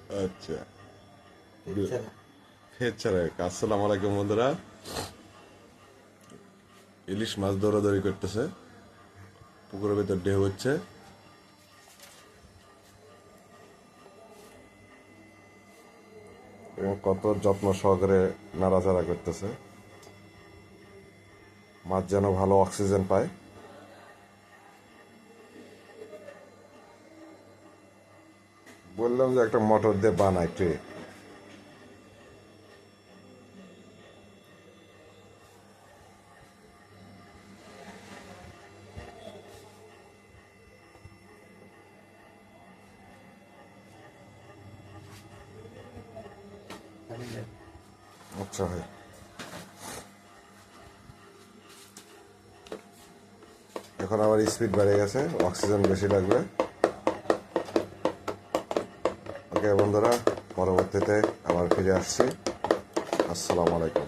আচ্ছা, ইচ্ছা না। ফের ছাড়া। আসসালামু আলাইকুম বন্ধুরা। ইলিশ মাছ দৌড়াদৌড়ি করতেছে, পুকুরের ভেতর ঢেউ হচ্ছে। এবং কত যত্ন সহকারে নাড়াচাড়া করতেছে, মাছ যেন ভালো অক্সিজেন পায়। বললাম যে একটা মোটর দিয়ে বানাই ট্রে। আচ্ছা ভাই, এখন আবার স্পিড বেড়ে গেছে, অক্সিজেন বেশি লাগবে। ওকে বন্ধুরা, পরবর্তীতে আবার ফিরে আসছি। আসসালামু আলাইকুম।